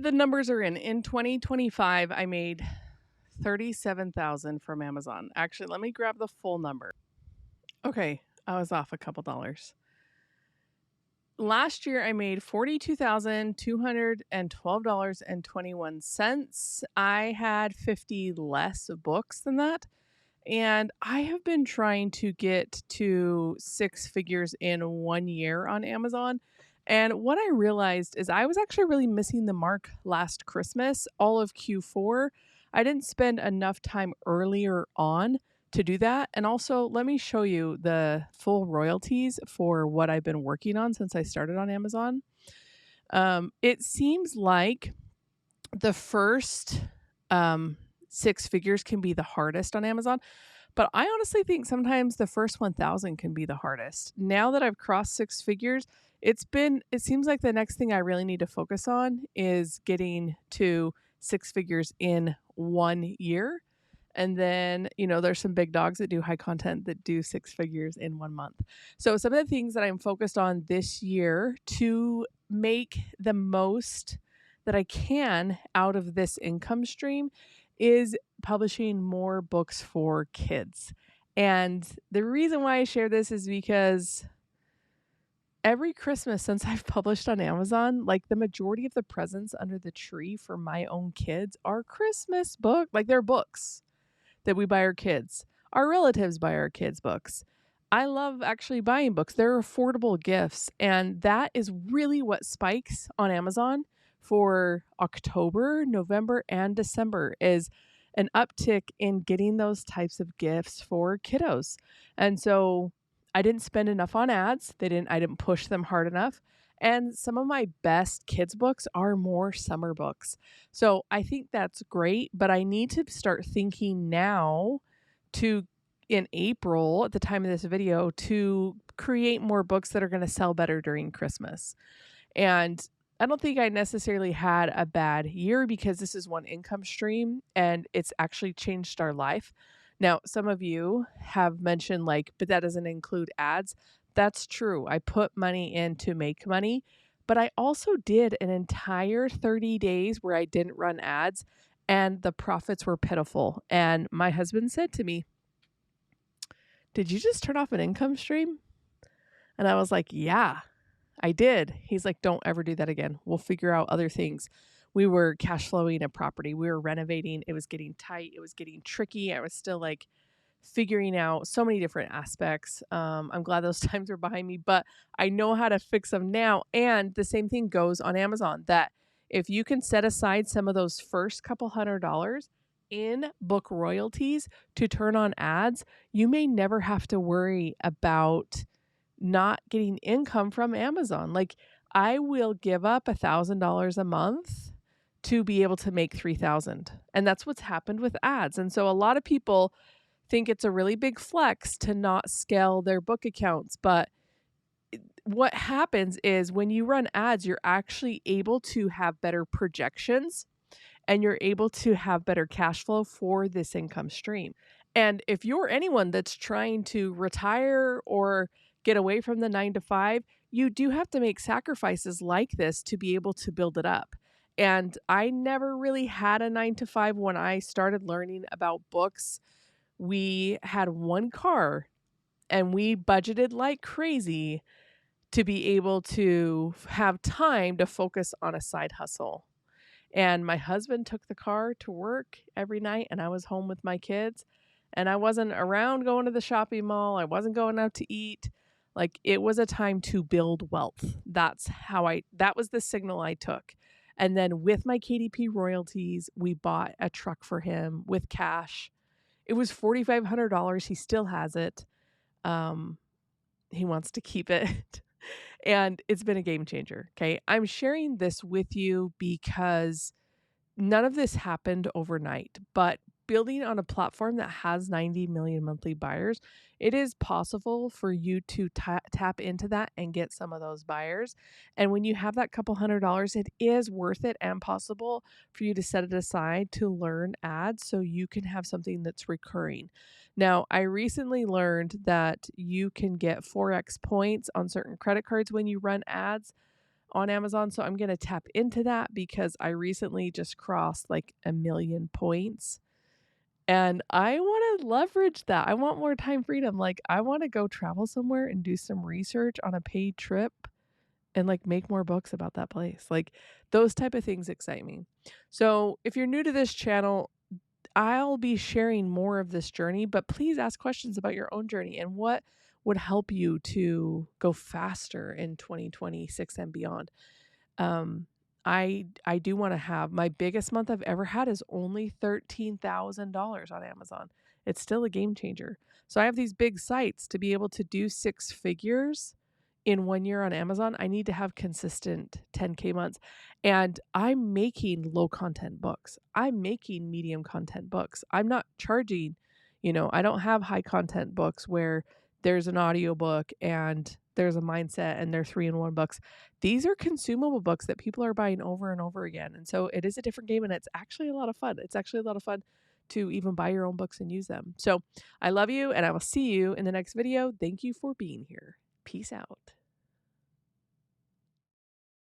The numbers are in 2025, I made 37,000 from Amazon. Actually, let me grab the full number. Okay, I was off a couple dollars. Last year I made $42,212.21. I had 50 less books than that. And I have been trying to get to six figures in 1 year on Amazon. And what I realized is I was actually really missing the mark last Christmas, all of Q4. I didn't spend enough time earlier on to do that. And also, let me show you the full royalties for what I've been working on since I started on Amazon. It seems like the first six figures can be the hardest on Amazon. But I honestly think sometimes the first 1,000 can be the hardest. Now that I've crossed six figures, it seems like the next thing I really need to focus on is getting to six figures in 1 year. And then, there's some big dogs that do high content that do six figures in 1 month. So some of the things that I'm focused on this year to make the most that I can out of this income stream is publishing more books for kids. And the reason why I share this is because every Christmas since I've published on Amazon, like the majority of the presents under the tree for my own kids are Christmas book, like they're books that we buy our kids. Our relatives buy our kids books. I love actually buying books. They're affordable gifts, and that is really what spikes on Amazon for October, November, and December is an uptick in getting those types of gifts for kiddos. And so I didn't spend enough on ads. I didn't push them hard enough. And some of my best kids books are more summer books. So I think that's great, but I need to start thinking now to in April at the time of this video to create more books that are going to sell better during Christmas. And I don't think I necessarily had a bad year because this is one income stream and it's actually changed our life. Now, some of you have mentioned but that doesn't include ads. That's true. I put money in to make money, but I also did an entire 30 days where I didn't run ads and the profits were pitiful. And my husband said to me, "Did you just turn off an income stream?" And I was like, "Yeah, I did." He's like, "Don't ever do that again. We'll figure out other things." We were cash flowing a property. We were renovating. It was getting tight. It was getting tricky. I was still figuring out so many different aspects. I'm glad those times are behind me, but I know how to fix them now. And the same thing goes on Amazon that if you can set aside some of those first couple $100 in book royalties to turn on ads, you may never have to worry about not getting income from Amazon. I will give up $1,000 a month to be able to make 3,000. And that's what's happened with ads. And so a lot of people think it's a really big flex to not scale their book accounts, but what happens is when you run ads, you're actually able to have better projections and you're able to have better cash flow for this income stream. And if you're anyone that's trying to retire or get away from the 9 to 5, you do have to make sacrifices like this to be able to build it up. And I never really had a 9 to 5 when I started learning about books. We had one car and we budgeted like crazy to be able to have time to focus on a side hustle. And my husband took the car to work every night and I was home with my kids and I wasn't around going to the shopping mall. I wasn't going out to eat. It was a time to build wealth. That was the signal I took. And then with my KDP royalties, we bought a truck for him with cash. It was $4,500. He still has it. He wants to keep it. And it's been a game changer. Okay. I'm sharing this with you because none of this happened overnight, but building on a platform that has 90 million monthly buyers, it is possible for you to tap into that and get some of those buyers. And when you have that couple $100, it is worth it and possible for you to set it aside to learn ads so you can have something that's recurring. Now, I recently learned that you can get 4x points on certain credit cards when you run ads on Amazon, so I'm gonna tap into that because I recently just crossed like 1,000,000 points, and I wanna leverage that. I want more time freedom. Like, I wanna go travel somewhere and do some research on a paid trip and, like, make more books about that place. Like, those type of things excite me. So, if you're new to this channel, I'll be sharing more of this journey, but please ask questions about your own journey and what would help you to go faster in 2026 and beyond. Um, I do wanna have my biggest month I've ever had is only $13,000 on Amazon. It's still a game changer. So I have these big sites to be able to do 6 figures in 1 year on Amazon. I need to have consistent 10K months, and I'm making low content books. I'm making medium content books. I'm not charging, I don't have high content books where there's an audiobook and there's a mindset and they're 3-in-1 books. These are consumable books that people are buying over and over again, and so it is a different game, and it's actually a lot of fun. It's actually a lot of fun to even buy your own books and use them. So, I love you, and I will see you in the next video. Thank you for being here. Peace out.